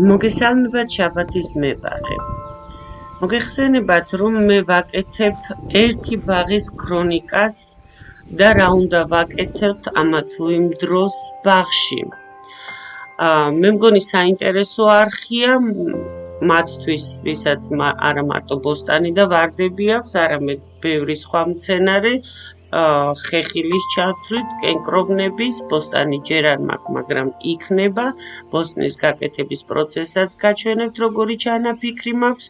მოგესალმებათ შაბათის მებაღე. მოგეხსენებათ, რომ მე ვაკეთებ ერთი ბაღის ქრონიკას და რა უნდა ვაკეთოთ ამა თუ იმ დროს ბაღში. მე მგონი საინტერესო არხია მათთვის, ვისაც არა მარტო ბოსტანი და ვარდები აქვს, არამედ ბევრი სხვა მცენარე, ხეხილის ჩათვლით, კენკრობნების, ბოსტანი ჯერ არ მაქვს, მაგრამ იქნება, ბოსტნის გაკეთების პროცესსაც გაჩვენებთ, როგორი ჩანაფიქრი მაქვს,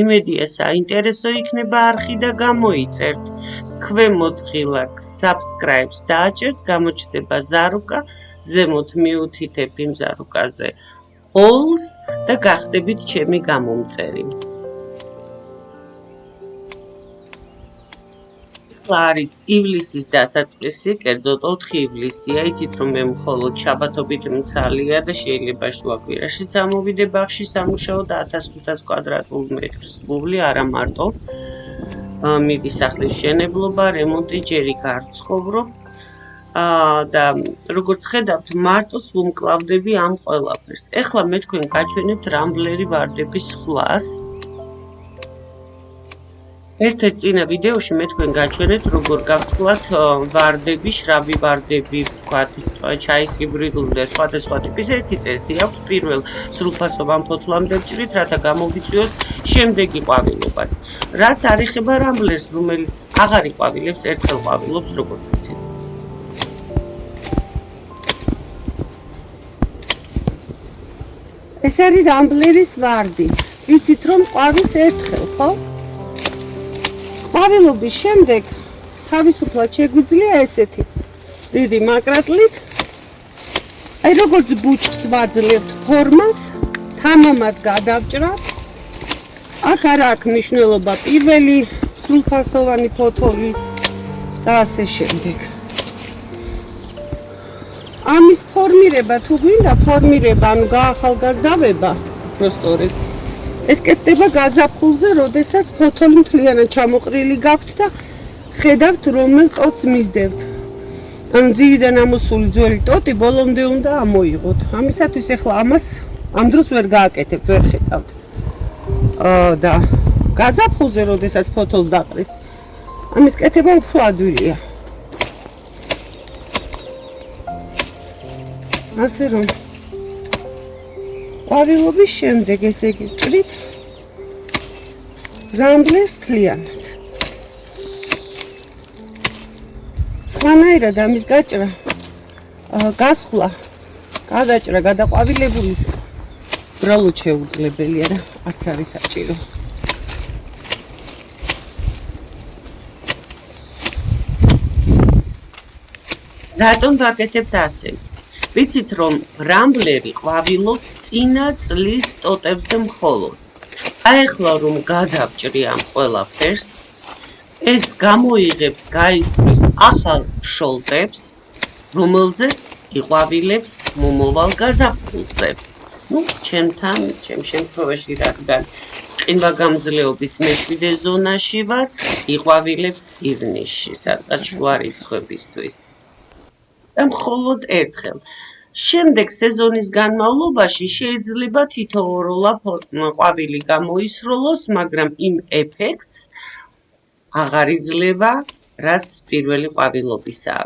იმედია საინტერესო იქნება არხი და გამოიწერთ. ქვემოთ ღილაკ subscribe-ს დააჭერთ, გამოჩნდება ზარუკა, ზემოთ მიუთითებ იმ ზარუკაზე all-ს და გახდებით ჩემი გამომწერი. არის ივლისის დასაწყისი, კერძოდ 4 ივლისია, იცით რომ მე მხოლოდ შაბათობით მცალია და შეიძლება შუაკვირაშიც ამოვიდე ბაღში სამუშაო და 1500 კვადრატულ მეტრს ვუვლი, არა მარტო. მიდის სახლის მშენებლობა, რემონტი, ჯერ იქ არ ვცხოვრობ. და როგორც ხედავთ, მარტოს ვუმკლავდები ამ ყველაფერს. ეხლა მე თქვენ გაჩვენებთ რამბლერი ვარდების სხვას. ერთ-ერთ წინა ვიდეოში მე თქვენ გაჩვენეთ, როგორ გავსხლათ ვარდები, შრაბი ვარდები, ვთქვათ, ჩაის ჰიბრიდული და სხვადასხვა ტიპის. ერთი წესი აქვს, პირველ სრულფასოვან ფოთლამდე ვჭრით, რათა გამოვიწვიოთ შემდეგი ყვავილობაც. რაც არ ეხება რამბლერს, რომელიც აღარ იყვავილებს, ერთხელ ყვავილობს, როგორც ვიცით. ეს არის რამბლერის ვარდი. ვიცით რომ ყვავის ერთხელ, ხო? ყვავილობის შემდეგ თავისუფლად შეგვიძლია ესეთი დიდი მაკრატლით. აი როგორც ბუჩქს ვაძლევთ ფორმას, თამამად გადავჭრათ. აქ არ აქვს მნიშვნელობა პირველი სრულფასოვანი ფოთოლი და ასე შემდეგ. ამის ფორმირება თუ გვინდა ფორმირება, ანუ გაახალგაზრდავება, უბრალოდ ეს კეთდება გაზაფხულზე, როდესაც ფოთოლი მთლიანად ჩამოყრილი გაქვთ და ხედავთ რომელ ტოტს მისდევთ. ანუ ძირიდან ამოსული ძველი ტოტი ბოლომდე უნდა ამოიღოთ. ამისათვის ახლა ამას ამ დროს ვერ გააკეთებთ, ვერ ხედავთ. და გაზაფხულზე, როდესაც ფოთოლს დაყრის, ამის კეთება უფრო ადვილია. ასე რომ ყვავილობის შემდეგ ესე იგი ვჭრით რამბლერს მთლიანად. სხვანაირად ამის გაჭრა, გასხლა, გადაჭრა, გადაყვავილებულის უბრალოდ შეუძლებელია და არც არის საჭირო. რატომ ვაკეთებთ ასე? ვიცით რომ რამბლერი ყვავილობს წინა წლის ტოტებზე მხოლოდ. ახლა რომ გადავჭრი ამ ყველაფერს, ეს გამოიღებს, გაისვრის ახალ შოლტებს, რომელზეც იყვავილებს მომავალ გაზაფხულზე. ჩემთან, ჩემ შემთხვევაში, რადგან ყინვაგამძლეობის მეშვიდე ზონაში ვარ, იყვავილებს ივნისში, სადღაც შუა რიცხვებისთვის. და მხოლოდ ერთხელ. შემდეგ სეზონის განმავლობაში შეიძლება თითოეულა ყვავილი გამოისროლოს, მაგრამ იმ ეფექტს აღარ იძლევა, რაც პირველი ყვავილობისა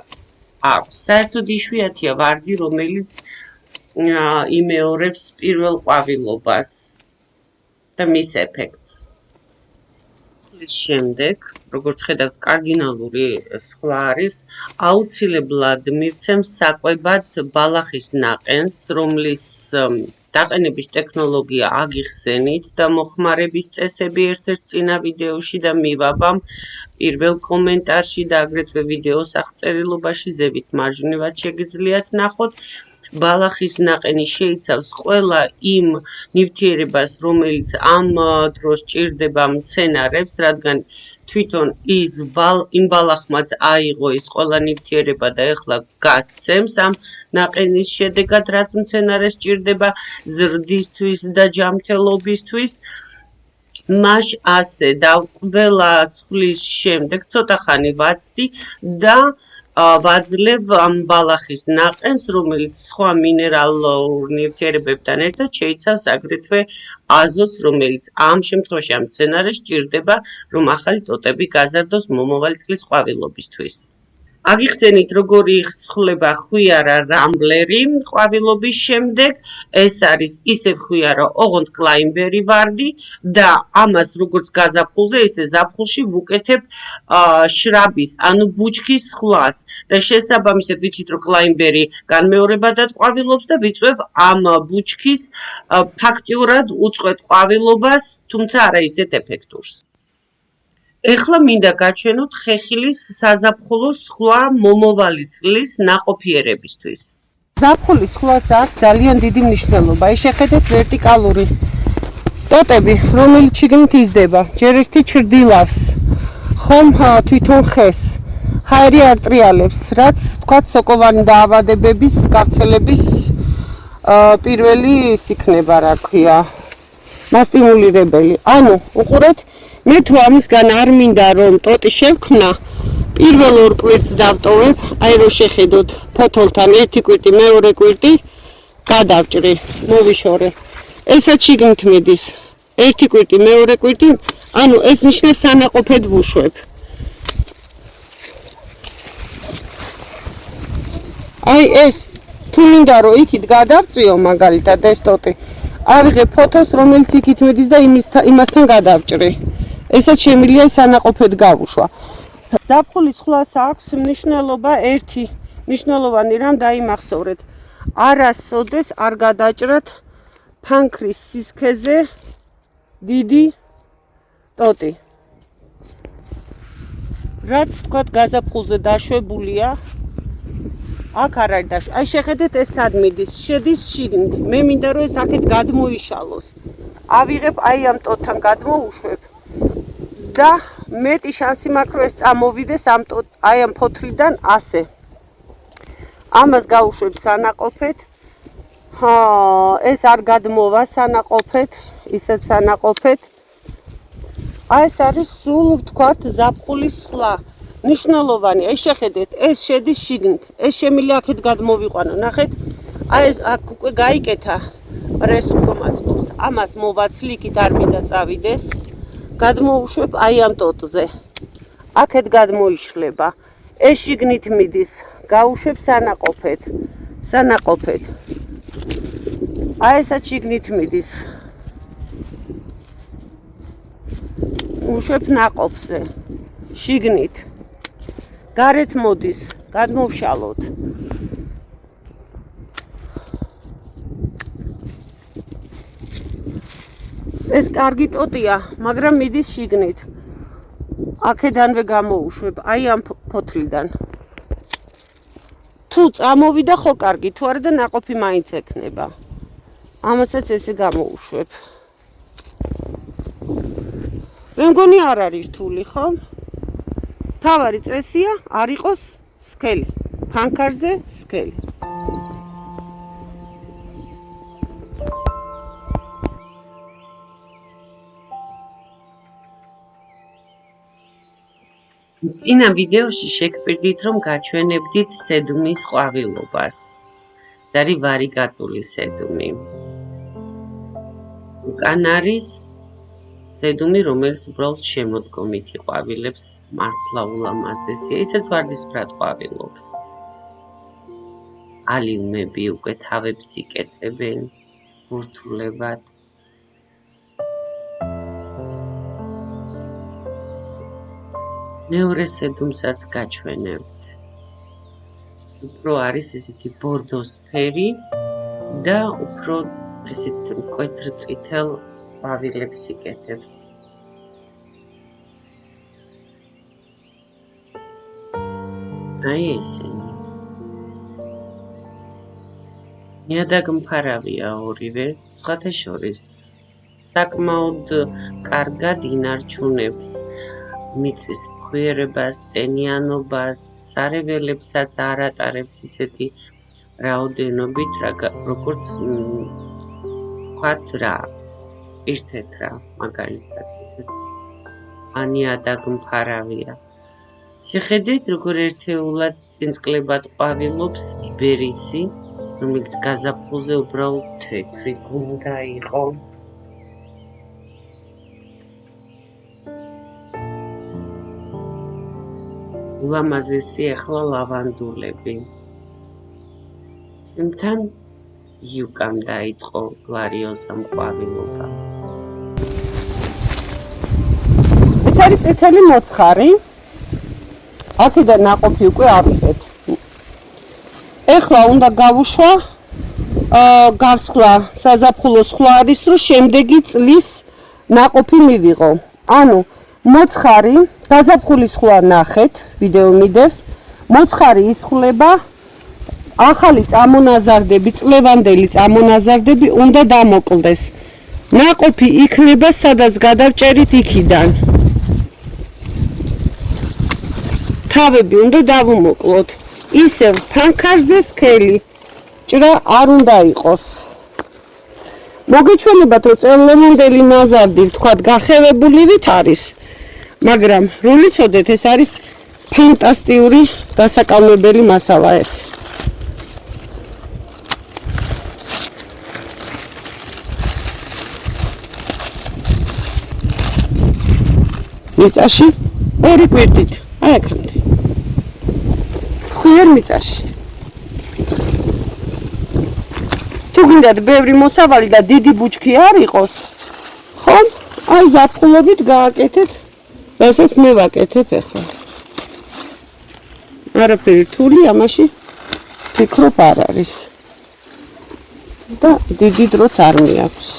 აქვს. საერთოდ იშვიათია ვარდი, რომელიც იმეორებს პირველ ყვავილობას და მის ეფექტს. შემდეგ, როგორც ხედავთ, კარდინალური სხვა არის, აუცილებლად მივცემს საკვებად ბალახის ნაყენს, რომლის დაყენების ტექნოლოგია აგიხსენით და მოხმარების წესები ერთ-ერთ წინა ვიდეოში და მივაბამ პირველ კომენტარში და აგრეთვე ვიდეოს აღწერილობაში ზევით მარჯვნივად შეგიძლიათ ნახოთ. ბალახის ნაყენი შეიცავს ყველა იმ ნივთიერებას, რომელიც ამ დროს ჭირდება მცენარებს, რადგან თვითონ იმ ბალახმაც აიღო ის ყველა ნივთიერება და ეხლა გასცემს ამ ნაყენის შედეგად, რაც მცენარეს ჭირდება ზრდისთვის და ჯანმრთელობისთვის. მას ასე და ყველა სხვლის შემდეგ ცოტა ხანი ვაცდი და ვაძლევ ამ ბალახის ნაყენს, რომელიც სხვა მინერალურ ნივთიერებებთან ერთად შეიცავს აგრეთვე აზოტს, რომელიც ამ შემთხვევაში ამ მცენარეს სჭირდება, რომ ახალი ტოტები გაზარდოს მომავალი წლის ყვავილობისთვის. აგიხსენით, როგორი იხსნება ხვიარა რამბლერი ყვავილობის შემდეგ, ეს არის ისევ ხვიარა ოღონდ კლაინბერი ვარდი და ამას როგორც გაზაფხულზე, ისე ზაფხულში ვუკეთებ შრაბის, ანუ ბუჩქის სხვას და შესაბამისად ვიცით, რომ კლაინბერი განმეორებადად ყვავილობს და ვიწვევ ამ ბუჩქის ფაქტიურად უწყვეტ ყვავილობას, თუმცა არა ისეთ ეფექტურს. ეხლა მინდა გაჩვენოთ ხეხილის საზაფხულო სხვა მომავალი წლის ნაყოფიერებისთვის. ზაფხულის სხვას აქვს ძალიან დიდი მნიშვნელობა. ეს შეხედეთ ვერტიკალური ტოტები, რომელიც შიგნით იზრდება, ჯერ ერთი ჩრდილავს, ხომ თვითონ ხეს, ჰაერი არ ტრიალებს, რაც თქვათ სოკოვანი დაავადებების გავრცელების პირველი ის იქნება, რა ქვია, მასტიმულირებელი. ანუ უყურეთ, მე თუ ამისგან არ მინდა რომ ტოტი შევქმნა, პირველ ორ კვირტს დავტოვებ, აი რომ შეხედოთ ფოთოლთან ერთი კვირტი, მეორე კვირტი გადავჭრი, მოვიშორე. ესაც შიგნით მიდის. ერთი კვირტი, მეორე კვირტი, ანუ ეს ნიშნავს სანაყოფედ ვუშვებ. აი ეს თუ მინდა რომ იქით გადავწიო მაგალითად ეს ტოტი, ავიღებ ფოთოს, რომელიც იქით მიდის და იმასთან გადავჭრი. ესაც შემიძლია სანაყოფედ გავუშვა. ზაფხულის სხვას აქვს მნიშვნელობა ერთი მნიშვნელოვანი რამ დაიმახსოვრეთ. არასოდეს არ გადაჭრათ ფანქრის სისქეზე დიდი ტოტი. რაც თქვათ გაზაფხულზე დაშვებულია, აქ არ არის დაშვება. აი შეხედეთ ეს სად მიდის, შედის შიგნით. მე მინდა რომ ეს აქეთ გადმოიშალოს. ავიღებ აი ამ ტოტთან გადმოუშვებ. და მეტი შანსი მაქვს რომ ეს წამოვიდეს აი ამ ფოთლიდან ასე. ამას გავუშვებ სანაყოფედ. ეს არ გადმოვა სანაყოფედ, ისევ სანაყოფედ. აი ეს არის სულ ვთქვათ ზაფხულის სხვა. მნიშვნელოვანი, აი შეხედეთ, ეს შედის შიგნით. ეს შემიძლია აქეთ გადმოვიყვანო. ნახეთ, აი ეს აქ უკვე გაიკეთა, მაგრამ ეს უფრო მაწყობს. ამას მოვაცლი, იქით არ მინდა წავიდეს. გადმოუშვებ აი ამ ტოტზე. აქეთ გადმოიშლება. ეს შიგნით მიდის. გავუშვებ სანაყოფედ. სანაყოფედ. აი ესაც შიგნით მიდის. უშვებ ნაყოფზე. შიგნით. გარეთ მოდის. გადმოვშალოთ. ეს კარგი ტოტია, მაგრამ მიდის შიგნით. აქედანვე გამოუშვებ, აი ამ ფოთლიდან. თუ წამოვიდა ხო კარგი, თუ არა და ნაყოფი მაინც ექნება. ამასაც ესე გამოუშვებ. მე მგონი არ არის რთული, ხო? თავარი წესია არ იყოს სქელი. ფანქარზე სქელი. წინა ვიდეოში შეგპირდით, რომ გაჩვენებდით სედუმის ყვავილობას. ეს არის ვარიგატული სედუმი. უკან არის სედუმი, რომელიც უბრალოდ შემოდგომით იყვავილებს, მართლა ულამაზესია, ისეც ვარდისფრად ყვავილობს. ალიუმები უკვე თავებს იკეთებენ ბურთულებად. მეორე სედუმსაც გაჩვენებთ. უფრო არის ისეთი ბორდოსფერი და უფრო ესეთ მკვეთრ წითელ ყვავილებს იკეთებს. აი ესენი. ნიადაგმფარავია ორივე, სხვათა შორის საკმაოდ კარგად ინარჩუნებს მიწის ფხვიერებას, ტენიანობას, სარეველებსაც არ ატარებს ისეთი რაოდენობით, როგორც ვთქვათ რა, ერთ-ერთ რა, მაგალითად ისეც ნიადაგმფარავია. შეხედეთ, როგორ ერთეულად წინწყლებად ყვავილობს იბერისი, რომელიც გაზაფხულზე უბრალოდ თეთრი უნდა იყო. ულამაზესი ახლა ლავანდულები. შემთან იუკამ დაიწყო გლარიოზამ ყვავილობა. ეს არის წითელი მოცხარი. აქედან ნაყოფი უკვე ავიღეთ. ეხლა უნდა გავუშვა გასხლა საზაფხულო სხვა არის, რომ შემდეგი წლის ნაყოფი მივიღო. ანუ მოცხარი გაზაფხულის სხვა ნახეთ, ვიდეო მიდევს. მოცხარი ისხლება, ახალი წამონაზარდები, წლევანდელი წამონაზარდები უნდა დამოკლდეს. ნაყოფი იქნება, სადაც გადავჭერით იქიდან. თავები უნდა დავუმოკლოთ. ისევ ფანქარზე სქელი ჭრა არ უნდა იყოს. მოგეჩვენებათ, რომ წელლემანდელი ნაზარდი ვთქვათ გახევებულივით არის, მაგრამ როლიცოდეთ, ეს არის ფანტასტიკური დასაკავებელი მასალა ეს. მიწაში ორი კვირტით, აი აქამდე. ხუიერ მიწაში. თუ გინდათ ბევრი მოსავალი და დიდი ბუჩქი არ იყოს, ხომ? აი ზაფხულობით გააკეთეთ, რასაც მე ვაკეთებ ახლა. არაფერი რთული ამაში ფიქრობ არ არის. და დიდი დროც არ მიაქვს.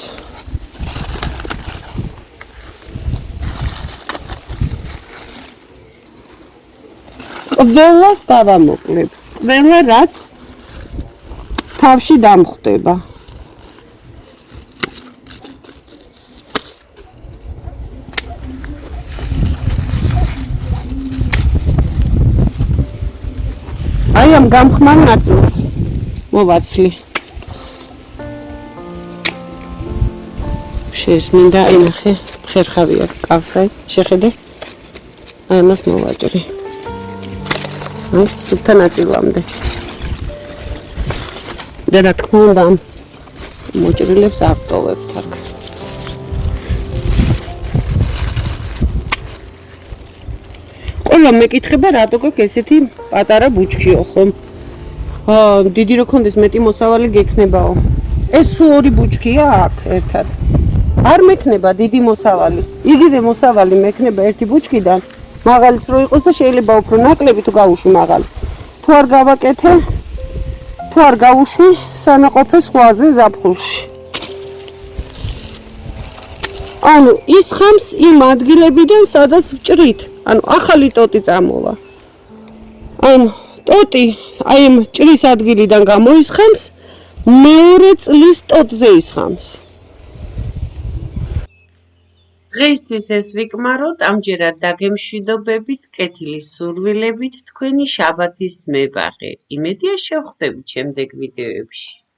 ყველას დავამოკლებ. ყველა რაც თავში დამხვდება. აი ამ გამხმარ ნაწილს მოვაცლი. შეესმინდა ენახე ხერხავია კავსაი, შეხედე. აი ამას მოვაჭრი. სუფთა ნაწილამდე. და რა თქმა უნდა მოჭრილებს აკტოვებთ აქ. ყველა მეკითხება რატო გაქვს ესეთი პატარა ბუჩქიო ხომ? დიდი რო ქონდეს მეტი მოსავალი გექნებაო. ეს ორი ბუჩქია აქ ერთად. არ მექნება დიდი მოსავალი. იგივე მოსავალი მექნება ერთი ბუჩქიდან. მაღალიც რო იყოს და შეიძლება უფრო ნაკლები თუ გავუშვი მაღალი. თუ არ გავაკეთე, თუ არ გავუშვი სანაყოფე სხვაზე ზაფხულში. ანუ ის ხამს იმ ადგილებიდან, სადაც ვჭრით. ანუ ახალი ტოტი წამოვა. ანუ ტოტი აი ამ ჭრის ადგილიდან გამოისხამს, მეორე წლის ტოტზე ისხამს. დღეისთვის ეს ვიკმაროთ, ამჯერად დაგემშვიდობებით, კეთილი სურვილებით, თქვენი შაბათის მებაღე. იმედია შევხვდებით შემდეგ ვიდეოებში.